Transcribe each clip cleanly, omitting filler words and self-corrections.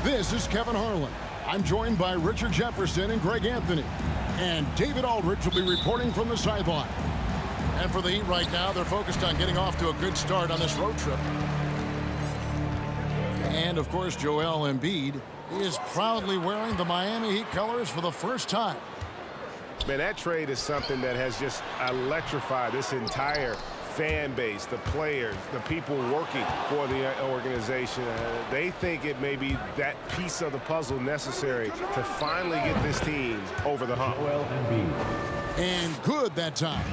This is Kevin Harlan. I'm joined by Richard Jefferson and Greg Anthony. And David Aldridge will be reporting from the sideline. And for the Heat right now, they're focused on getting off to a good start on this road trip. And, of course, Joel Embiid is proudly wearing the Miami Heat colors for the first time. Man, that trade is something that has just electrified this entire fan base, the players, the people working for the organization. They think it may be that piece of the puzzle necessary to finally get this team over the hump. And good that time.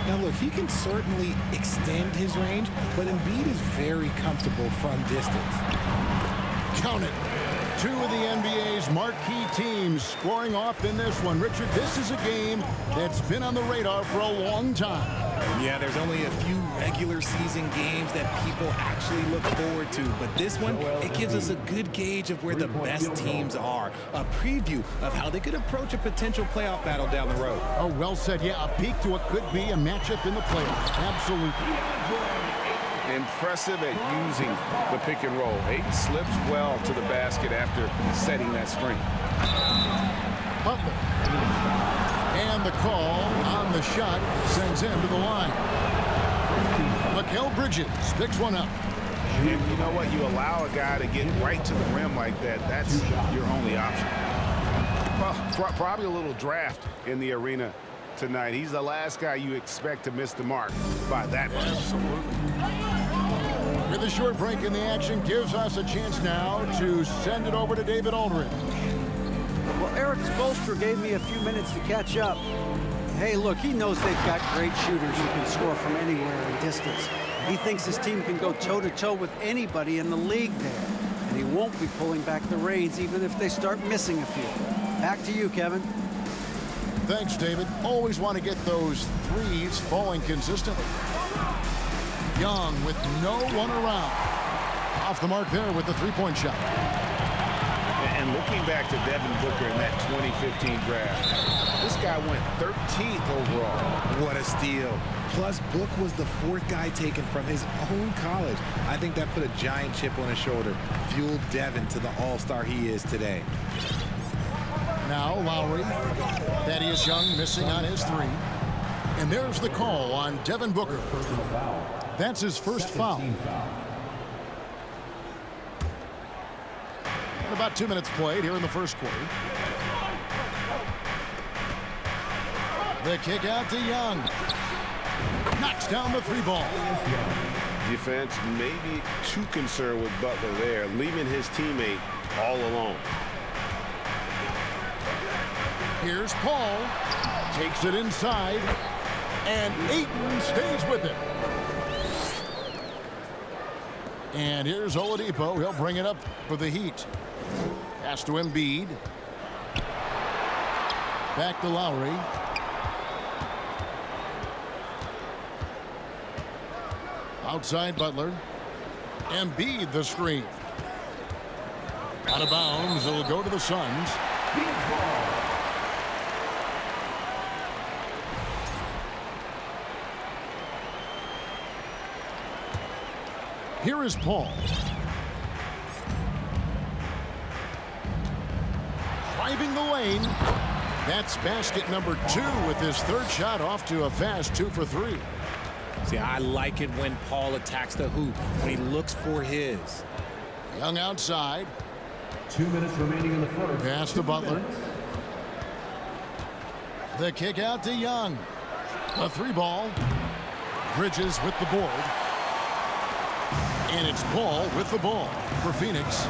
Now, look, he can certainly extend his range, but Embiid is very comfortable from distance. Count it. Two of the NBA's marquee teams scoring off in this one. Richard, this is a game that's been on the radar for a long time. Yeah, there's only a few regular season games that people actually look forward to. But this one, it gives us a good gauge of where the best teams are. A preview of how they could approach a potential playoff battle down the road. Oh, well said. Yeah, a peek to what could be a matchup in the playoffs. Absolutely. Impressive at using the pick and roll. Ayton slips well to the basket after setting that screen. Butler. And the call on the shot sends him to the line. Mikal Bridges picks one up. And you know what? You allow a guy to get right to the rim like that. That's your only option. Well, probably a little draft in the arena tonight. He's the last guy you expect to miss the mark by that much. Absolutely. With a short break in the action gives us a chance now to send it over to David Aldridge. Well, Eric Spoelstra gave me a few minutes to catch up. Hey, look, he knows they've got great shooters who can score from anywhere in distance. He thinks his team can go toe-to-toe with anybody in the league there. And he won't be pulling back the reins even if they start missing a few. Back to you, Kevin. Thanks, David. Always want to get those threes falling consistently. Young with no one around. Off the mark there with the three-point shot. And looking back to Devin Booker in that 2015 draft, this guy went 13th overall. What a steal. Plus, Book was the fourth guy taken from his own college. I think that put a giant chip on his shoulder, fueled Devin to the all-star he is today. Now Lowry. Thaddeus Young missing on his three. And there's the call on Devin Booker. That's his first foul. And about 2 minutes played here in the first quarter. The kick out to Young. Knocks down the three ball. Defense maybe too concerned with Butler there, leaving his teammate all alone. Here's Paul. Takes it inside. And Ayton stays with it. And here's Oladipo. He'll bring it up for the Heat. Pass to Embiid. Back to Lowry. Outside Butler. Embiid the screen. Out of bounds. It'll go to the Suns. Here is Paul. Driving the lane. That's basket number 2 with his third shot off to a fast 2 for 3. See, I like it when Paul attacks the hoop, when he looks for his. Young outside. 2 minutes remaining in the first. Pass to Butler. The kick out to Young. The three ball. Bridges with the board. And it's Paul with the ball for Phoenix.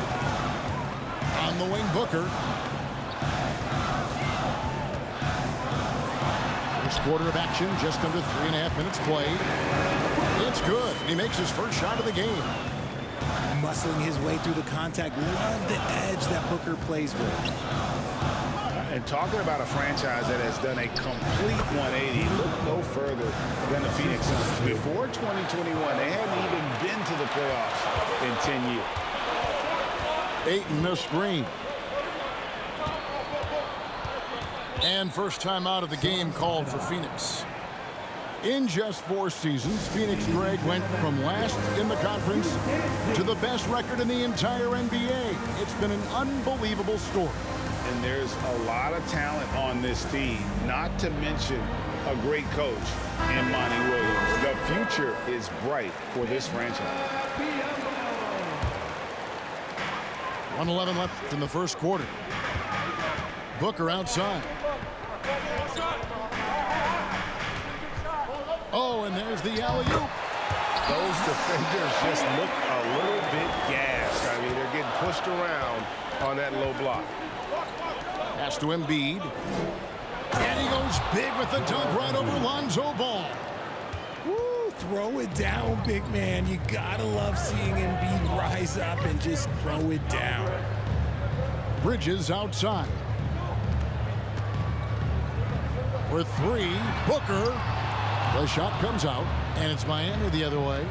On the wing, Booker. First quarter of action, just under 3.5 minutes played. It's good. He makes his first shot of the game. Muscling his way through the contact. Love the edge that Booker plays with. And talking about a franchise that has done a complete 180, look no further than the Phoenix Suns. Before 2021, they hadn't even been to the playoffs in 10 years. Ayton missed screen. And first time out of the game called for Phoenix. In just 4 seasons, Phoenix, Greg, went from last in the conference to the best record in the entire NBA. It's been an unbelievable story. And there's a lot of talent on this team, not to mention a great coach in Monty Williams. The future is bright for this franchise. 1:11 left in the first quarter. Booker outside. Oh, and there's the alley-oop. Those defenders just look a little bit gassed. I mean, they're getting pushed around on that low block. Pass to Embiid. And he goes big with the dunk right over Lonzo Ball. Woo, throw it down, big man. You gotta love seeing Embiid rise up and just throw it down. Bridges outside. For 3, Booker. The shot comes out, and it's Miami the other way.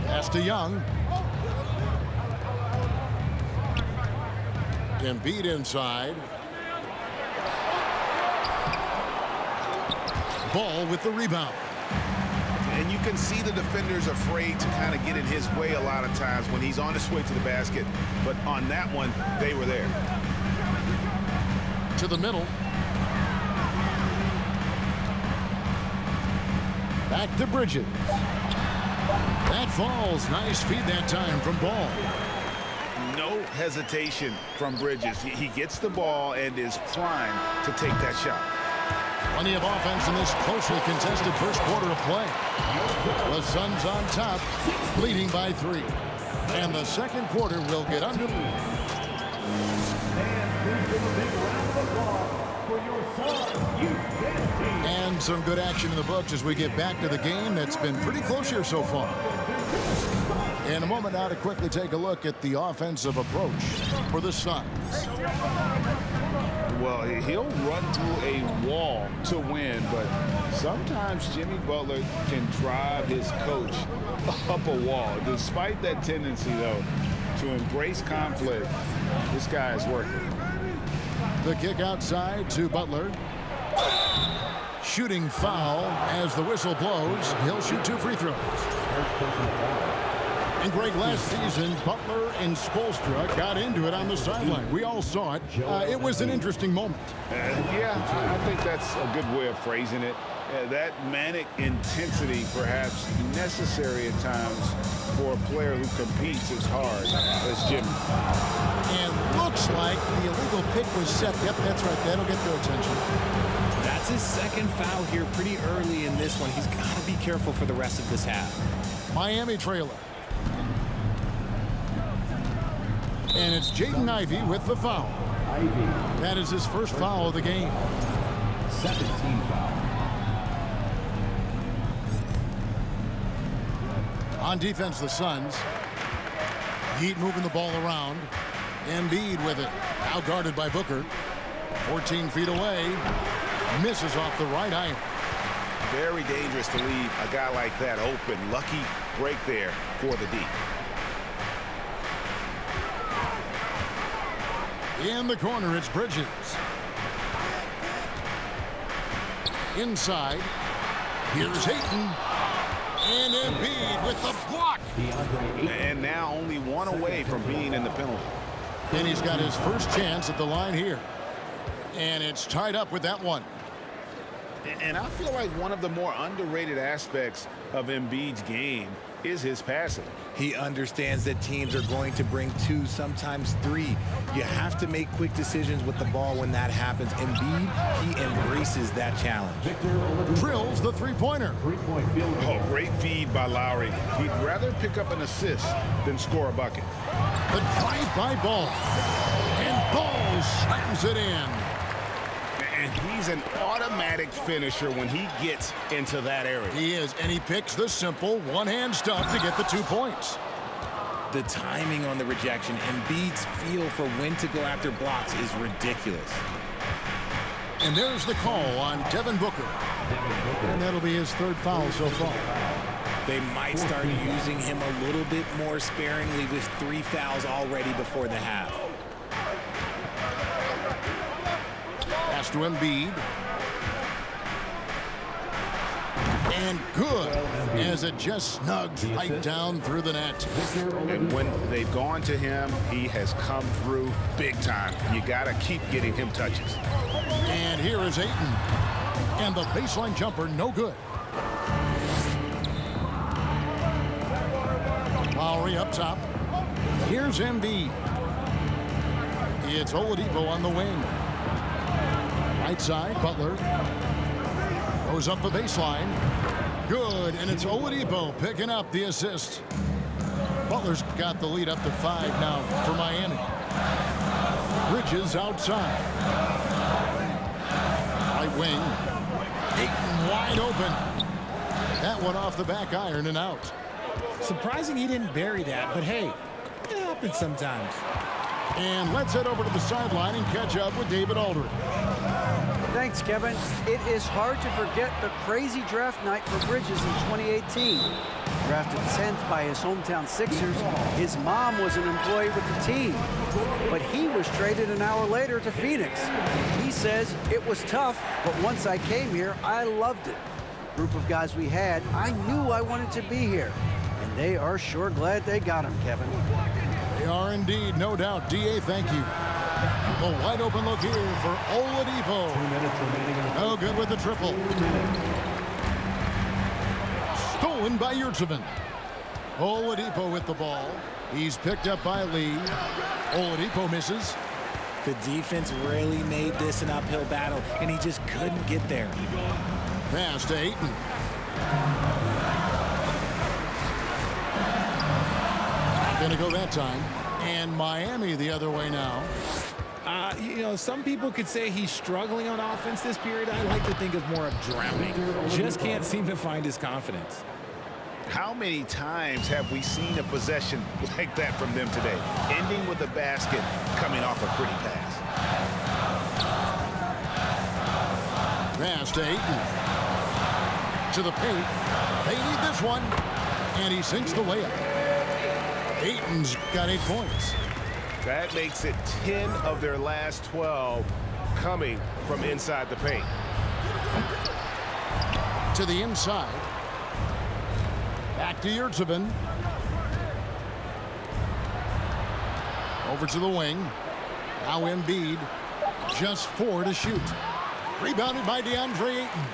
Pass to Young. Embiid inside. Ball with the rebound. And you can see the defenders afraid to kind of get in his way a lot of times when he's on his way to the basket. But on that one, they were there. To the middle. Back to Bridges. That falls. Nice feed that time from Ball. No hesitation from Bridges. He gets the ball and is primed to take that shot. Plenty of offense in this closely contested first quarter of play. The Suns on top, leading by 3. And the second quarter will get under. And some good action in the books as we get back to the game that's been pretty close here so far. In a moment now to quickly take a look at the offensive approach for the Suns. Well, he'll run through a wall to win, but sometimes Jimmy Butler can drive his coach up a wall. Despite that tendency, though, to embrace conflict, this guy is working. The kick outside to Butler. Shooting foul as the whistle blows. He'll shoot 2 free throws. And Greg, last season, Butler and Spoelstra got into it on the sideline. We all saw it. It was an interesting moment. Yeah, I think that's a good way of phrasing it. That manic intensity, perhaps necessary at times for a player who competes as hard as Jimmy. And looks like the illegal pick was set. Yep, that's right. That'll get their attention. That's his second foul here pretty early in this one. He's got to be careful for the rest of this half. Miami trailer. And it's Jaden Ivey with the foul. That is his first foul of the game. Second team foul. On defense, the Suns. Heat moving the ball around. Embiid with it. Now guarded by Booker. 14 feet away. Misses off the right iron. Very dangerous to leave a guy like that open. Lucky break there for the D. In the corner, it's Bridges. Inside. Here's Ayton. And Embiid with the block. And now only 1 away from being in the penalty. And he's got his first chance at the line here. And it's tied up with that one. And I feel like one of the more underrated aspects of Embiid's game is his passing. He understands that teams are going to bring 2, sometimes 3. You have to make quick decisions with the ball when that happens. Embiid, he embraces that challenge. Drills the three-pointer. Oh, great feed by Lowry. He'd rather pick up an assist than score a bucket. The drive by Ball. And Ball slams it in. And he's an automatic finisher when he gets into that area. He is, and he picks the simple one-hand stuff to get the 2 points. The timing on the rejection, Embiid's feel for when to go after blocks is ridiculous. And there's the call on Devin Booker. And that'll be his third foul so far. They might start using him a little bit more sparingly with 3 fouls already before the half. Pass to Embiid. And good, as it just snugs right down through the net. And when they've gone to him, he has come through big time. You got to keep getting him touches. And here is Ayton. And the baseline jumper, no good. Lowry up top. Here's Embiid. It's Oladipo on the wing. Right side, Butler. Goes up the baseline. Good, and it's Oladipo picking up the assist. Butler's got the lead up to 5 now for Miami. Bridges outside. Right wing. Ayton wide open. That one off the back iron and out. Surprising he didn't bury that, but hey, it happens sometimes. And let's head over to the sideline and catch up with David Aldridge. Thanks, Kevin. It is hard to forget the crazy draft night for Bridges in 2018. Drafted 10th by his hometown Sixers, his mom was an employee with the team. But he was traded an hour later to Phoenix. He says, it was tough, but once I came here, I loved it. Group of guys we had, I knew I wanted to be here. And they are sure glad they got him, Kevin. They are indeed, no doubt. D.A., thank you. A wide open look here for Oladipo. No good with the triple. Stolen by Yurtseven. Oladipo with the ball. He's picked up by Lee. Oladipo misses. The defense really made this an uphill battle, and he just couldn't get there. Pass to Ayton. Not going to go that time. And Miami the other way now. You know, some people could say he's struggling on offense this period. I like to think of more of drowning. Just can't seem to find his confidence. How many times have we seen a possession like that from them today? Ending with a basket, coming off a pretty pass. Pass to Ayton. To the paint. They need this one. And he sinks the layup. Ayton's got 8 points. That makes it 10 of their last 12 coming from inside the paint. To the inside. Back to Yurtseven. Over to the wing. Now Embiid. Just 4 to shoot. Rebounded by DeAndre Ayton.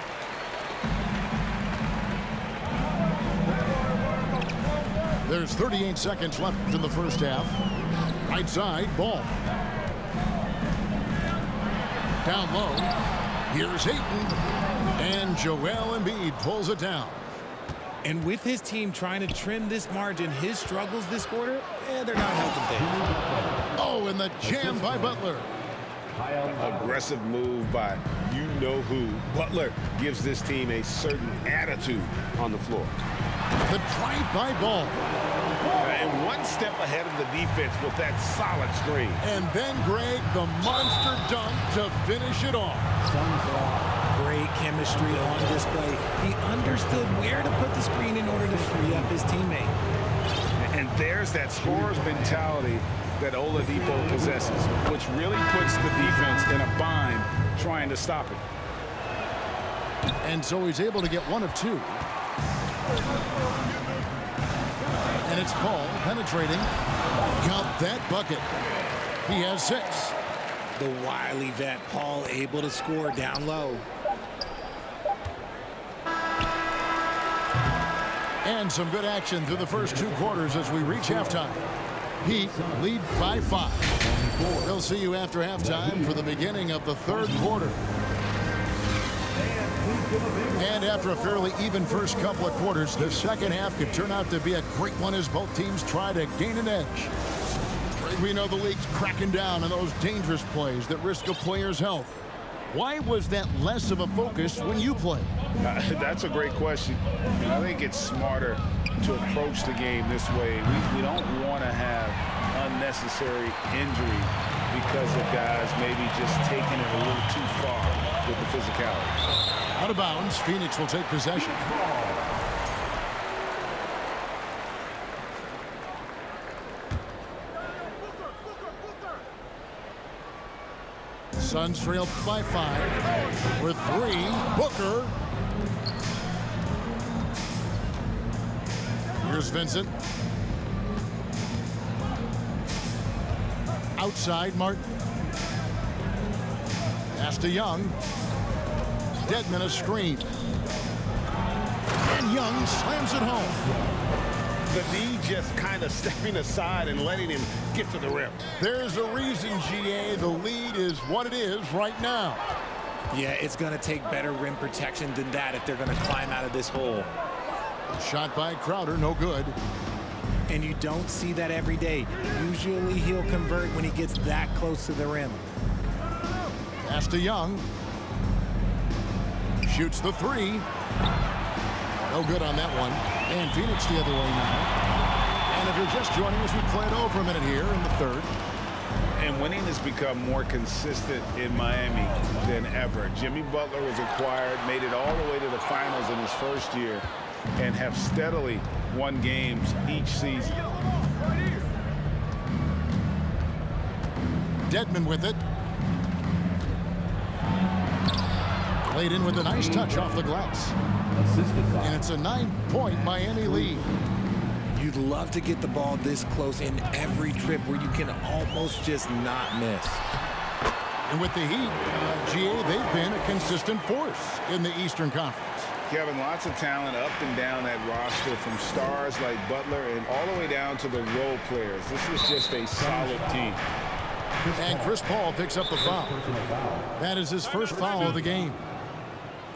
There's 38 seconds left in the first half. Right side, ball. Down low. Here's Ayton. And Joel Embiid pulls it down. And with his team trying to trim this margin, his struggles this quarter, they're not helping things. Oh, and the jam by Butler. Aggressive move by you-know-who. Butler gives this team a certain attitude on the floor. The drive-by ball. And one step ahead of the defense with that solid screen. And then, Greg, the monster dunk to finish it off. Great chemistry on display. He understood where to put the screen in order to free up his teammate. And there's that scorer's mentality that Oladipo possesses, which really puts the defense in a bind trying to stop it. And so he's able to get 1 of 2. And it's Paul penetrating. Got that bucket. He has 6. The wily vet Paul able to score down low. And some good action through the first 2 quarters as we reach halftime. Heat lead by 5. We'll see you after halftime for the beginning of the 3rd quarter. And after a fairly even first couple of quarters, the second half could turn out to be a great one as both teams try to gain an edge. We know the league's cracking down on those dangerous plays that risk a player's health. Why was that less of a focus when you played? That's a great question. I think it's smarter to approach the game this way. We don't want to have unnecessary injury because of guys maybe just taking it a little too far with the physicality. Out of bounds, Phoenix will take possession. Suns trail by 5 with 3. Booker. Here's Vincent. Outside, Martin. Pass to Young. Dedmon a screen. And Young slams it home. The D just kind of stepping aside and letting him get to the rim. There's a reason, GA, the lead is what it is right now. Yeah, it's going to take better rim protection than that if they're going to climb out of this hole. Shot by Crowder, no good. And you don't see that every day. Usually he'll convert when he gets that close to the rim. Pass to Young. Shoots the 3. No good on that one. And Phoenix the other way now. And if you're just joining us, we played over a minute here in the third. And winning has become more consistent in Miami than ever. Jimmy Butler was acquired, made it all the way to the finals in his first year, and have steadily won games each season. Dedmon with it. Played in with a nice touch off the glass. And it's a 9-point Miami lead. You'd love to get the ball this close in every trip where you can almost just not miss. And with the Heat, GA, they've been a consistent force in the Eastern Conference. Kevin, lots of talent up and down that roster, from stars like Butler and all the way down to the role players. This is just a solid team. And Chris Paul picks up the foul. That is his first foul of the game.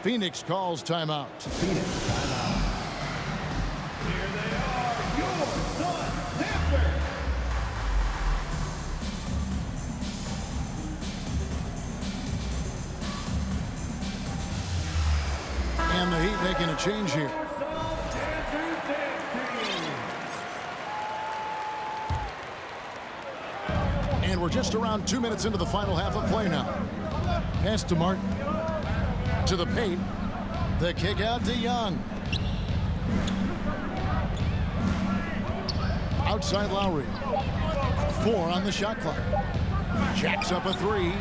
Phoenix calls timeout. Phoenix timeout. Here they are, your Sun Panthers. And the Heat making a change here. And we're just around 2 minutes into the final half of play now. Pass to Martin. To the paint. The kick out to Young. Outside Lowry. 4 on the shot clock. Jacks up a 3.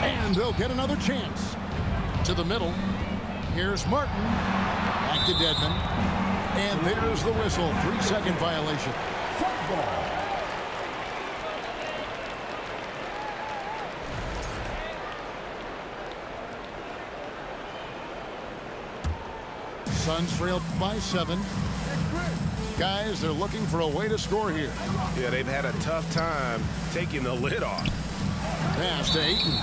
And they'll get another chance. To the middle. Here's Martin. Back to Dedmon. And there's the whistle. 3-second violation. Suns trailed by 7. Guys, they're looking for a way to score here. Yeah, they've had a tough time taking the lid off. Pass to Ayton.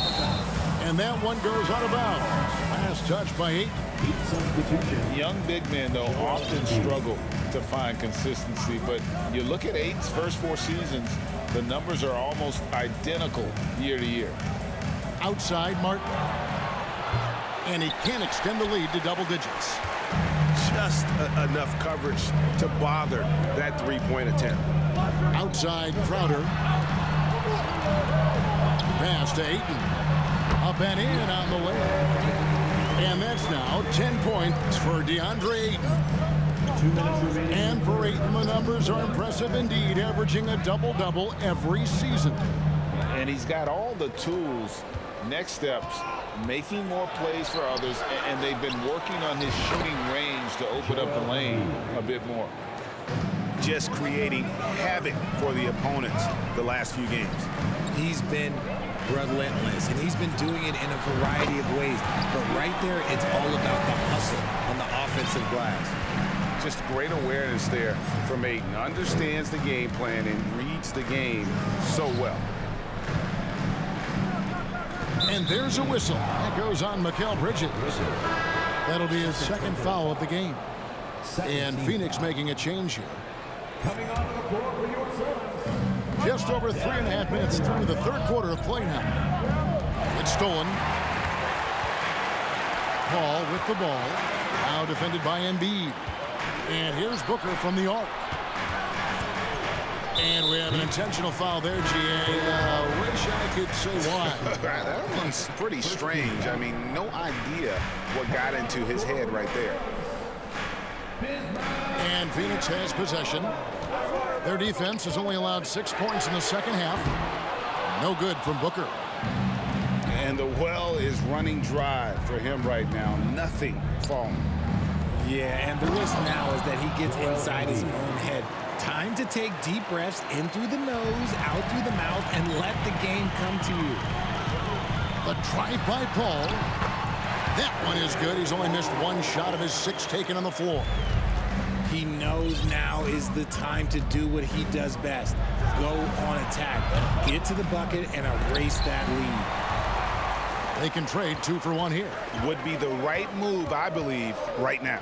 And that one goes out of bounds. Last touch by Ayton. Young big men, though, often struggle to find consistency. But you look at Ayton's first 4 seasons, the numbers are almost identical year to year. Outside, Martin. And he can't extend the lead to double digits. Just enough coverage to bother that three-point attempt. Outside, Crowder. Pass to Ayton. Up and in on the layup. And that's now 10 points for DeAndre Ayton. 2 minutes remaining. And for Ayton, the numbers are impressive indeed, averaging a double-double every season. And he's got all the tools. Next steps, making more plays for others, and they've been working on his shooting range to open up the lane a bit more. Just creating havoc for the opponents the last few games. He's been relentless, and he's been doing it in a variety of ways. But right there, it's all about the hustle on the offensive glass. Just great awareness there from Ayton. Understands the game plan and reads the game so well. And there's a whistle. That goes on Mikal Bridges. That'll be his second foul of the game. And Phoenix making a change here. Coming onto the floor for your Suns. Just over 3.5 minutes through the third quarter of play now. It's stolen. Paul with the ball. Now defended by Embiid. And here's Booker from the arc. And we have an intentional foul there, G.A. Wish I could say why. That one's pretty strange. I mean, no idea what got into his head right there. And Phoenix has possession. Their defense has only allowed 6 points in the second half. No good from Booker. And the well is running dry for him right now. Nothing falling. Yeah, and the risk now is that he gets inside his own head. Time to take deep breaths in through the nose, out through the mouth, and let the game come to you. The drive by Paul. That one is good. He's only missed one shot of his 6 taken on the floor. He knows now is the time to do what he does best. Go on attack. Get to the bucket and erase that lead. They can trade 2 for 1 here. Would be the right move, I believe, right now.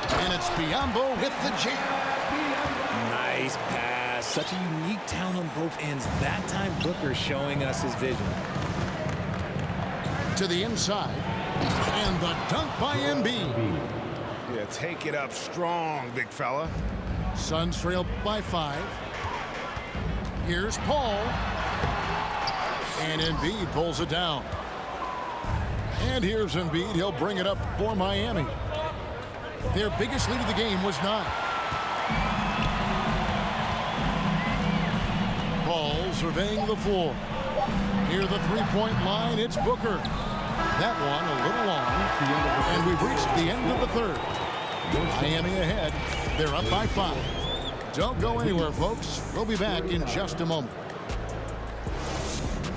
And it's Biyombo with the jam. Nice pass. Such a unique talent on both ends. That time, Booker showing us his vision. To the inside. And the dunk by Embiid. Yeah, take it up strong, big fella. Suns trail by 5. Here's Paul. And Embiid pulls it down. And here's Embiid. He'll bring it up for Miami. Their biggest lead of the game was 9. Paul surveying the floor. Near the three-point line, it's Booker. That one a little long. And we've reached the end of the third. Miami ahead. They're up by 5. Don't go anywhere, folks. We'll be back in just a moment.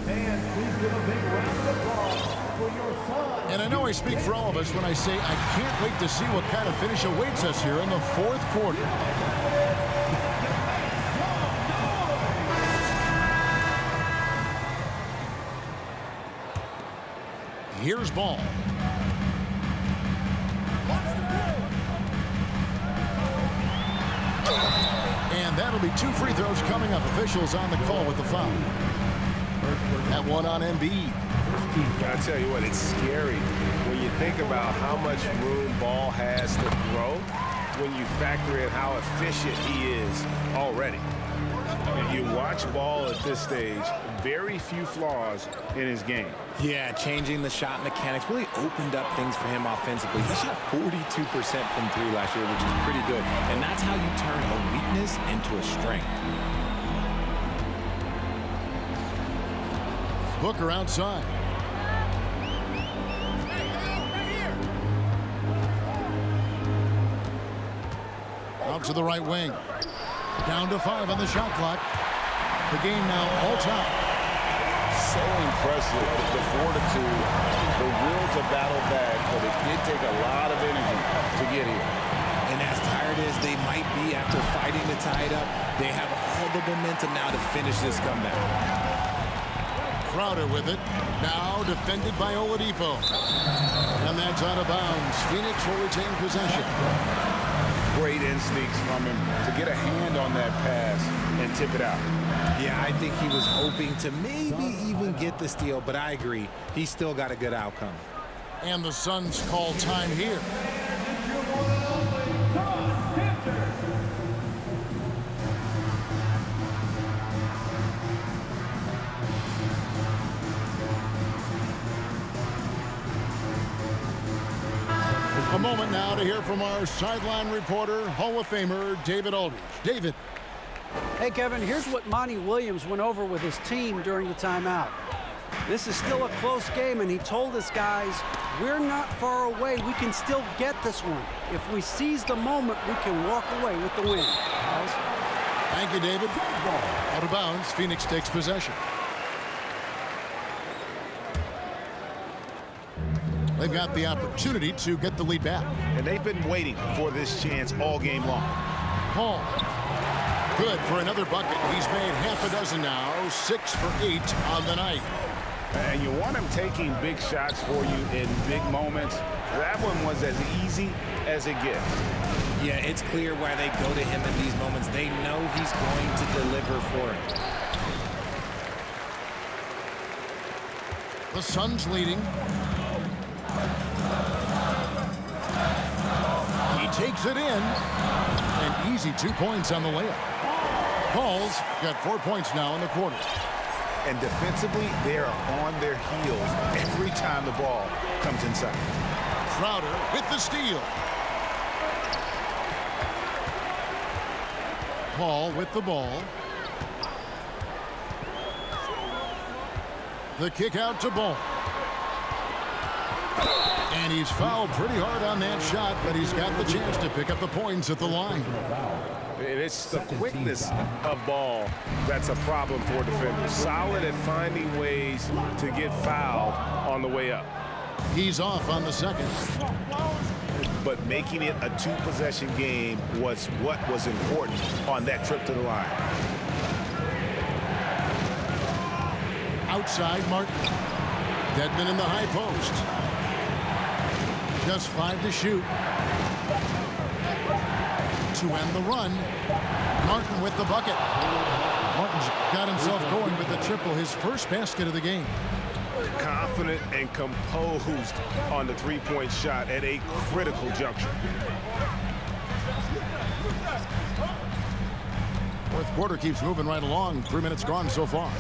And please give a big round of applause for your son. And I know I speak for all of us when I say I can't wait to see what kind of finish awaits us here in the fourth quarter. Here's Ball. And that'll be 2 free throws coming up. Officials on the call with the foul. That one on Embiid. I tell you what, it's scary when you think about how much room Ball has to throw when you factor in how efficient he is already. And you watch Ball at this stage, very few flaws in his game. Yeah, changing the shot mechanics really opened up things for him offensively. He shot 42% from 3 last year, which is pretty good. And that's how you turn a weakness into a strength. Booker outside. Out to the right wing. Down to 5 on the shot clock. The game now all time. So impressive, the fortitude, the will to battle back, but it did take a lot of energy to get here. And as tired as they might be after fighting to tie it up, they have all the momentum now to finish this comeback. Crowder with it. Now defended by Oladipo. And that's out of bounds. Phoenix will retain possession. Great instincts from him to get a hand on that pass and tip it out. Yeah, I think he was hoping to maybe even get the steal, but I agree. He still got a good outcome. And the Suns call time here. A moment now to hear from our sideline reporter, Hall of Famer David Aldridge. David. Hey, Kevin, here's what Monty Williams went over with his team during the timeout. This is still a close game, and he told his guys, we're not far away. We can still get this one. If we seize the moment, we can walk away with the win. Guys. Thank you, David. Out of bounds, Phoenix takes possession. They've got the opportunity to get the lead back. And they've been waiting for this chance all game long. Paul. Good for another bucket. He's made half a dozen now, 6 for 8 on the night. And you want him taking big shots for you in big moments. That one was as easy as it gets. Yeah, it's clear why they go to him in these moments. They know he's going to deliver for him. The Suns leading. He takes it in. An easy 2 points on the layup. Paul's got 4 points now in the quarter. And defensively, they are on their heels every time the ball comes inside. Crowder with the steal. Paul with the ball. The kick out to Ball. And he's fouled pretty hard on that shot, but he's got the chance to pick up the points at the line. And it's the quickness of Ball that's a problem for defenders. Solid at finding ways to get fouled on the way up. He's off on the second. But making it a two-possession game was what was important on that trip to the line. Outside Martin. Dedmon in the high post. Just 5 to shoot. To end the run. Martin with the bucket. Martin's got himself going with the triple, his first basket of the game. Confident and composed on the three-point shot at a critical juncture. Fourth quarter keeps moving right along. 3 minutes gone so far.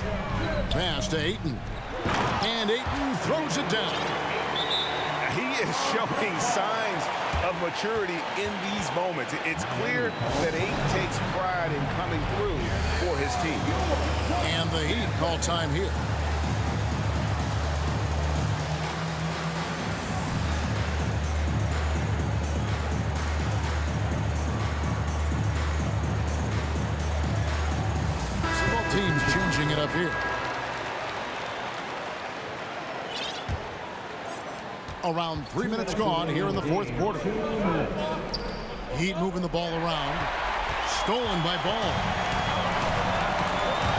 Pass to Ayton. And Ayton throws it down. He is showing signs of maturity in these moments. It's clear that Ayton takes pride in coming through for his team. And the Heat call time here. Teams changing it up here. Around 3 minutes gone here in the fourth quarter. Heat moving the ball around. Stolen by Ball.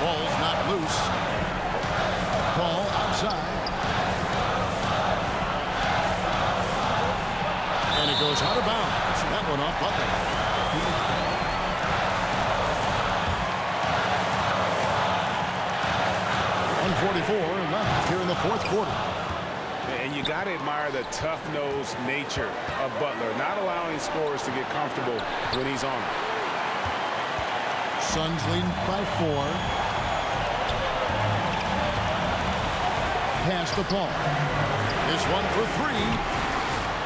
Ball's not loose. Ball outside. And it goes out of bounds. That one off Butler. 1:44 left here in the fourth quarter. And you got to admire the tough-nosed nature of Butler, not allowing scorers to get comfortable when he's on. Suns leading by 4. Pass to Paul. This one for 3.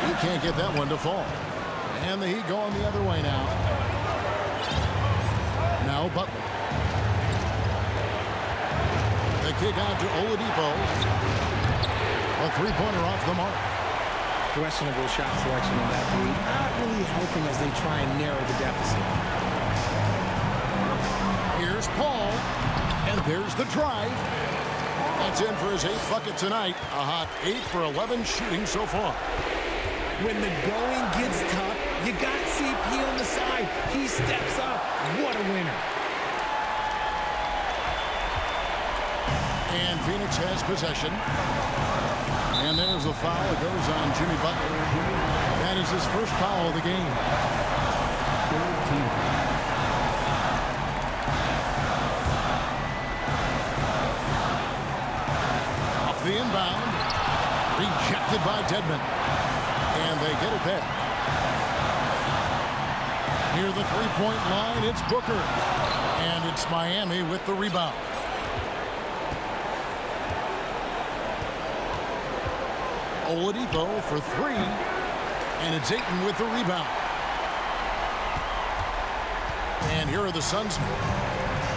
He can't get that one to fall. And the Heat going the other way now. Now Butler. The kick out to Oladipo. A three-pointer off the mark. Questionable shot selection in that three. Not really helping as they try and narrow the deficit. Here's Paul. And there's the drive. That's in for his 8th bucket tonight. A hot 8 for 11 shooting so far. When the going gets tough, you got CP on the side. He steps up. What a winner. And Phoenix has possession. And there's a foul. It goes on Jimmy Butler. That is his first foul of the game. Off the inbound. Rejected by Dedmon. And they get it back. Near the three-point line, it's Booker. And it's Miami with the rebound. Oladipo for 3, and it's Ayton with the rebound. And here are the Suns.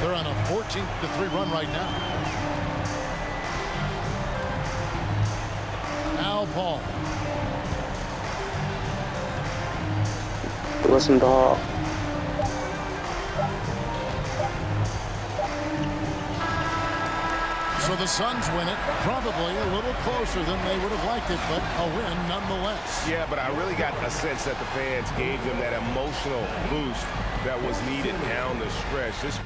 They're on a 14-3 run right now. Now Paul. 그렇습니다. So the Suns win it, probably a little closer than they would have liked it, but a win nonetheless. Yeah, but I really got a sense that the fans gave them that emotional boost that was needed down the stretch. This